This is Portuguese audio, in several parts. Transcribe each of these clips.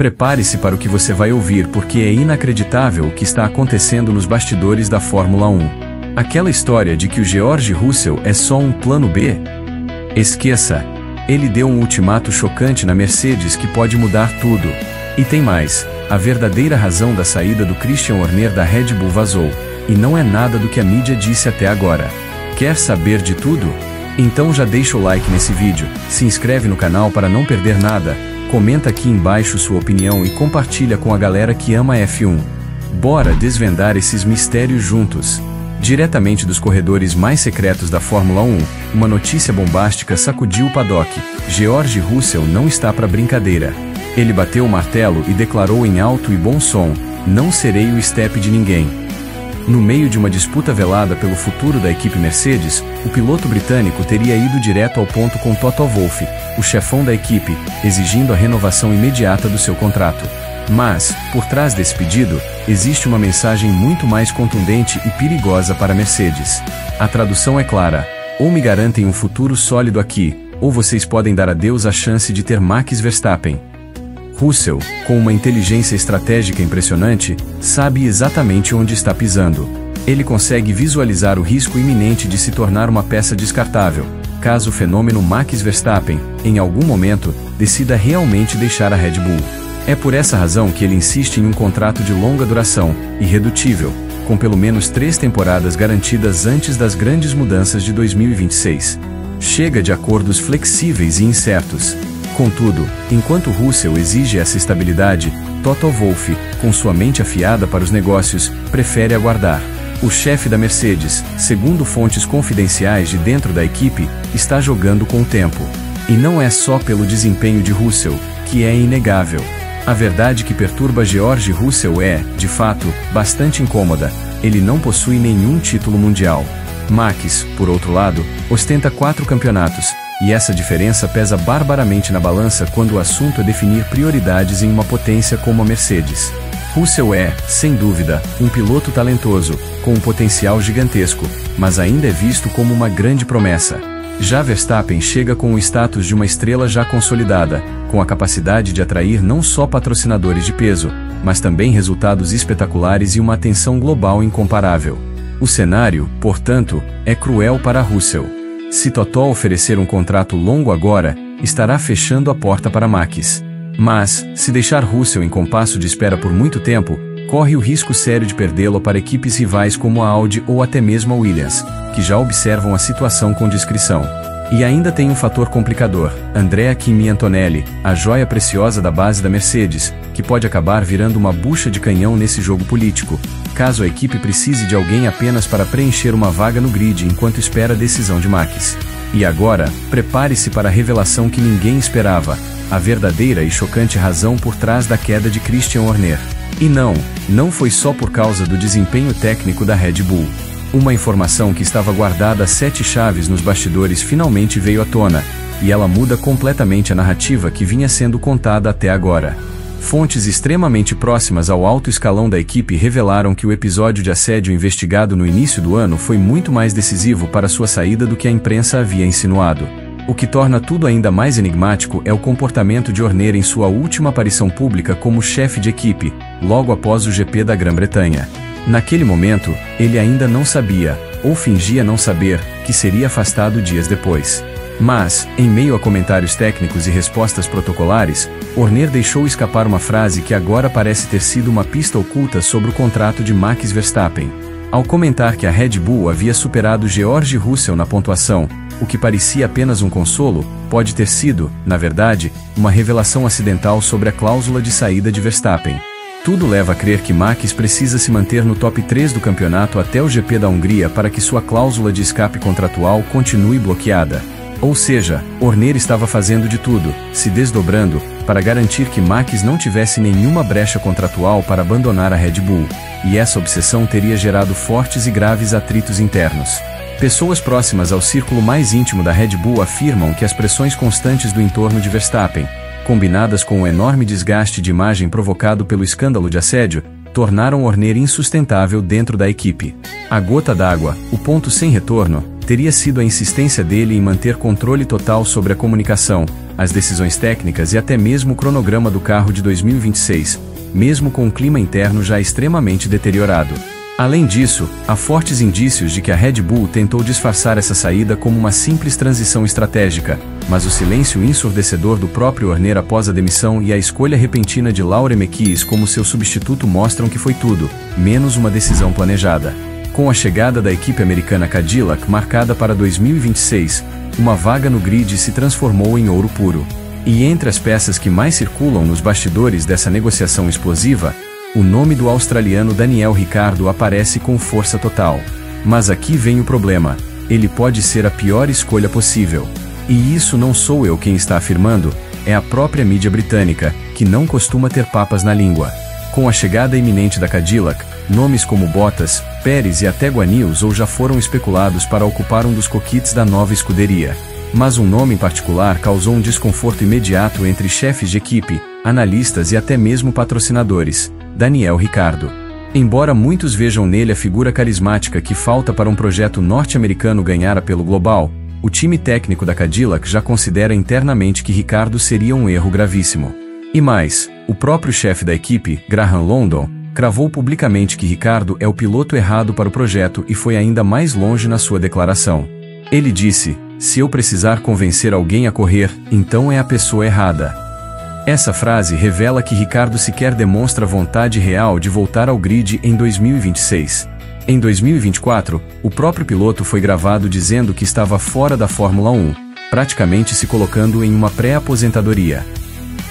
Prepare-se para o que você vai ouvir porque é inacreditável o que está acontecendo nos bastidores da Fórmula 1. Aquela história de que o George Russell é só um plano B? Esqueça. Ele deu um ultimato chocante na Mercedes que pode mudar tudo. E tem mais, a verdadeira razão da saída do Christian Horner da Red Bull vazou, e não é nada do que a mídia disse até agora. Quer saber de tudo? Então já deixa o like nesse vídeo, se inscreve no canal para não perder nada, comenta aqui embaixo sua opinião e compartilha com a galera que ama F1. Bora desvendar esses mistérios juntos. Diretamente dos corredores mais secretos da Fórmula 1, uma notícia bombástica sacudiu o paddock. George Russell não está para brincadeira. Ele bateu o martelo e declarou em alto e bom som: "Não serei o step de ninguém." No meio de uma disputa velada pelo futuro da equipe Mercedes, o piloto britânico teria ido direto ao ponto com Toto Wolff, o chefão da equipe, exigindo a renovação imediata do seu contrato. Mas, por trás desse pedido, existe uma mensagem muito mais contundente e perigosa para a Mercedes. A tradução é clara: ou me garantem um futuro sólido aqui, ou vocês podem dar adeus à chance de ter Max Verstappen. Russell, com uma inteligência estratégica impressionante, sabe exatamente onde está pisando. Ele consegue visualizar o risco iminente de se tornar uma peça descartável, caso o fenômeno Max Verstappen, em algum momento, decida realmente deixar a Red Bull. É por essa razão que ele insiste em um contrato de longa duração, irredutível, com pelo menos 3 temporadas garantidas antes das grandes mudanças de 2026. Chega de acordos flexíveis e incertos. Contudo, enquanto Russell exige essa estabilidade, Toto Wolff, com sua mente afiada para os negócios, prefere aguardar. O chefe da Mercedes, segundo fontes confidenciais de dentro da equipe, está jogando com o tempo. E não é só pelo desempenho de Russell, que é inegável. A verdade que perturba George Russell é, de fato, bastante incômoda. Ele não possui nenhum título mundial. Max, por outro lado, ostenta 4 campeonatos, e essa diferença pesa barbaramente na balança quando o assunto é definir prioridades em uma potência como a Mercedes. Russell é, sem dúvida, um piloto talentoso, com um potencial gigantesco, mas ainda é visto como uma grande promessa. Já Verstappen chega com o status de uma estrela já consolidada, com a capacidade de atrair não só patrocinadores de peso, mas também resultados espetaculares e uma atenção global incomparável. O cenário, portanto, é cruel para Russell. Se Totó oferecer um contrato longo agora, estará fechando a porta para Max. Mas, se deixar Russell em compasso de espera por muito tempo, corre o risco sério de perdê-lo para equipes rivais como a Audi ou até mesmo a Williams, que já observam a situação com discrição. E ainda tem um fator complicador: Andrea Kimi Antonelli, a joia preciosa da base da Mercedes, que pode acabar virando uma bucha de canhão nesse jogo político, caso a equipe precise de alguém apenas para preencher uma vaga no grid enquanto espera a decisão de Max. E agora, prepare-se para a revelação que ninguém esperava: a verdadeira e chocante razão por trás da queda de Christian Horner. E não foi só por causa do desempenho técnico da Red Bull. Uma informação que estava guardada a 7 chaves nos bastidores finalmente veio à tona, e ela muda completamente a narrativa que vinha sendo contada até agora. Fontes extremamente próximas ao alto escalão da equipe revelaram que o episódio de assédio investigado no início do ano foi muito mais decisivo para sua saída do que a imprensa havia insinuado. O que torna tudo ainda mais enigmático é o comportamento de Horner em sua última aparição pública como chefe de equipe, logo após o GP da Grã-Bretanha. Naquele momento, ele ainda não sabia, ou fingia não saber, que seria afastado dias depois. Mas, em meio a comentários técnicos e respostas protocolares, Horner deixou escapar uma frase que agora parece ter sido uma pista oculta sobre o contrato de Max Verstappen. Ao comentar que a Red Bull havia superado George Russell na pontuação, o que parecia apenas um consolo, pode ter sido, na verdade, uma revelação acidental sobre a cláusula de saída de Verstappen. Tudo leva a crer que Max precisa se manter no top 3 do campeonato até o GP da Hungria para que sua cláusula de escape contratual continue bloqueada. Ou seja, Horner estava fazendo de tudo, se desdobrando, para garantir que Max não tivesse nenhuma brecha contratual para abandonar a Red Bull, e essa obsessão teria gerado fortes e graves atritos internos. Pessoas próximas ao círculo mais íntimo da Red Bull afirmam que as pressões constantes do entorno de Verstappen, combinadas com o enorme desgaste de imagem provocado pelo escândalo de assédio, tornaram Horner insustentável dentro da equipe. A gota d'água, o ponto sem retorno, teria sido a insistência dele em manter controle total sobre a comunicação, as decisões técnicas e até mesmo o cronograma do carro de 2026, mesmo com o clima interno já extremamente deteriorado. Além disso, há fortes indícios de que a Red Bull tentou disfarçar essa saída como uma simples transição estratégica, mas o silêncio ensurdecedor do próprio Horner após a demissão e a escolha repentina de Laurent Mekies como seu substituto mostram que foi tudo, menos uma decisão planejada. Com a chegada da equipe americana Cadillac marcada para 2026, uma vaga no grid se transformou em ouro puro. E entre as peças que mais circulam nos bastidores dessa negociação explosiva, o nome do australiano Daniel Ricciardo aparece com força total. Mas aqui vem o problema: ele pode ser a pior escolha possível. E isso não sou eu quem está afirmando, é a própria mídia britânica, que não costuma ter papas na língua. Com a chegada iminente da Cadillac, nomes como Bottas, Pérez e até Guan Yu Zhou já foram especulados para ocupar um dos cockpits da nova escuderia. Mas um nome em particular causou um desconforto imediato entre chefes de equipe, analistas e até mesmo patrocinadores: Daniel Ricciardo. Embora muitos vejam nele a figura carismática que falta para um projeto norte-americano ganhar apelo global, o time técnico da Cadillac já considera internamente que Ricciardo seria um erro gravíssimo. E mais, o próprio chefe da equipe, Graham London, cravou publicamente que Ricciardo é o piloto errado para o projeto e foi ainda mais longe na sua declaração. Ele disse: "Se eu precisar convencer alguém a correr, então é a pessoa errada." Essa frase revela que Ricciardo sequer demonstra vontade real de voltar ao grid em 2026. Em 2024, o próprio piloto foi gravado dizendo que estava fora da Fórmula 1, praticamente se colocando em uma pré-aposentadoria.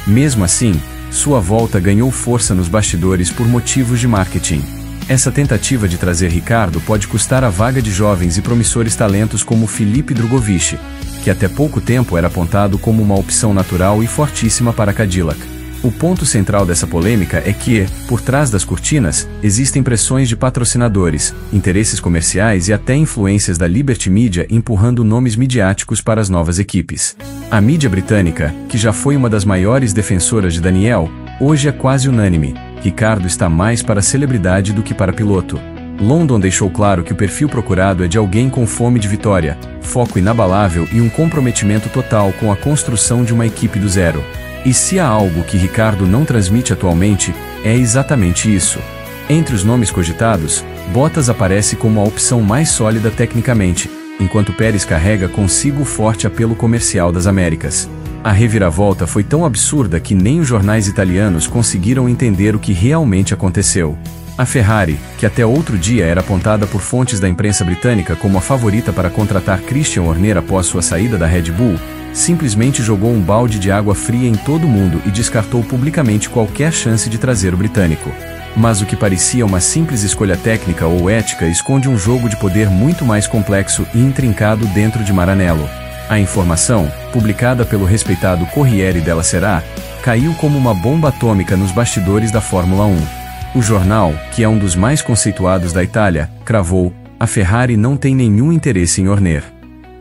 Mesmo assim, sua volta ganhou força nos bastidores por motivos de marketing. Essa tentativa de trazer Ricciardo pode custar a vaga de jovens e promissores talentos como Felipe Drugovich, que até pouco tempo era apontado como uma opção natural e fortíssima para a Cadillac. O ponto central dessa polêmica é que, por trás das cortinas, existem pressões de patrocinadores, interesses comerciais e até influências da Liberty Media empurrando nomes midiáticos para as novas equipes. A mídia britânica, que já foi uma das maiores defensoras de Daniel, hoje é quase unânime: Ricciardo está mais para celebridade do que para piloto. London deixou claro que o perfil procurado é de alguém com fome de vitória, foco inabalável e um comprometimento total com a construção de uma equipe do zero. E se há algo que Ricciardo não transmite atualmente, é exatamente isso. Entre os nomes cogitados, Bottas aparece como a opção mais sólida tecnicamente, enquanto Pérez carrega consigo o forte apelo comercial das Américas. A reviravolta foi tão absurda que nem os jornais italianos conseguiram entender o que realmente aconteceu. A Ferrari, que até outro dia era apontada por fontes da imprensa britânica como a favorita para contratar Christian Horner após sua saída da Red Bull, simplesmente jogou um balde de água fria em todo mundo e descartou publicamente qualquer chance de trazer o britânico. Mas o que parecia uma simples escolha técnica ou ética esconde um jogo de poder muito mais complexo e intrincado dentro de Maranello. A informação, publicada pelo respeitado Corriere della Sera, caiu como uma bomba atômica nos bastidores da Fórmula 1. O jornal, que é um dos mais conceituados da Itália, cravou: a Ferrari não tem nenhum interesse em Horner.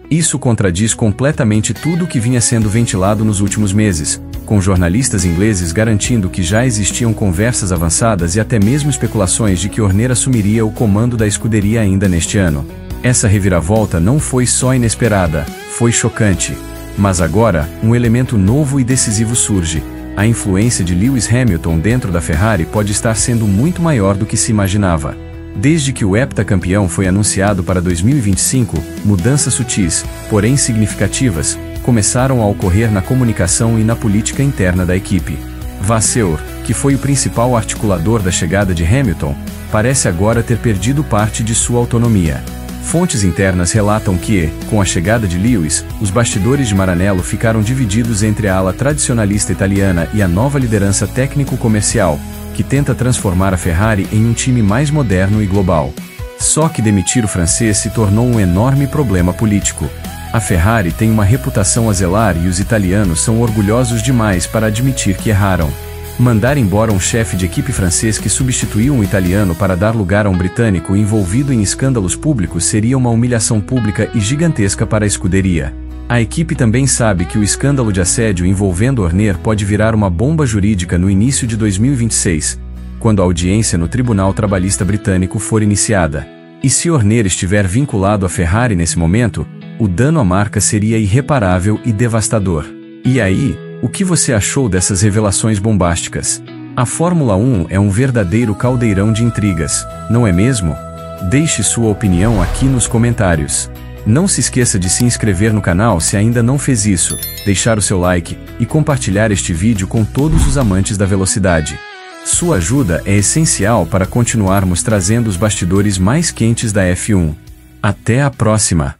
Isso contradiz completamente tudo o que vinha sendo ventilado nos últimos meses, com jornalistas ingleses garantindo que já existiam conversas avançadas e até mesmo especulações de que Horner assumiria o comando da escuderia ainda neste ano. Essa reviravolta não foi só inesperada, foi chocante. Mas agora, um elemento novo e decisivo surge: a influência de Lewis Hamilton dentro da Ferrari pode estar sendo muito maior do que se imaginava. Desde que o heptacampeão foi anunciado para 2025, mudanças sutis, porém significativas, começaram a ocorrer na comunicação e na política interna da equipe. Vasseur, que foi o principal articulador da chegada de Hamilton, parece agora ter perdido parte de sua autonomia. Fontes internas relatam que, com a chegada de Lewis, os bastidores de Maranello ficaram divididos entre a ala tradicionalista italiana e a nova liderança técnico-comercial, que tenta transformar a Ferrari em um time mais moderno e global. Só que demitir o francês se tornou um enorme problema político. A Ferrari tem uma reputação a zelar e os italianos são orgulhosos demais para admitir que erraram. Mandar embora um chefe de equipe francês que substituiu um italiano para dar lugar a um britânico envolvido em escândalos públicos seria uma humilhação pública e gigantesca para a escuderia. A equipe também sabe que o escândalo de assédio envolvendo Horner pode virar uma bomba jurídica no início de 2026, quando a audiência no Tribunal Trabalhista Britânico for iniciada. E se Horner estiver vinculado à Ferrari nesse momento, o dano à marca seria irreparável e devastador. E aí, o que você achou dessas revelações bombásticas? A Fórmula 1 é um verdadeiro caldeirão de intrigas, não é mesmo? Deixe sua opinião aqui nos comentários. Não se esqueça de se inscrever no canal se ainda não fez isso, deixar o seu like e compartilhar este vídeo com todos os amantes da velocidade. Sua ajuda é essencial para continuarmos trazendo os bastidores mais quentes da F1. Até a próxima!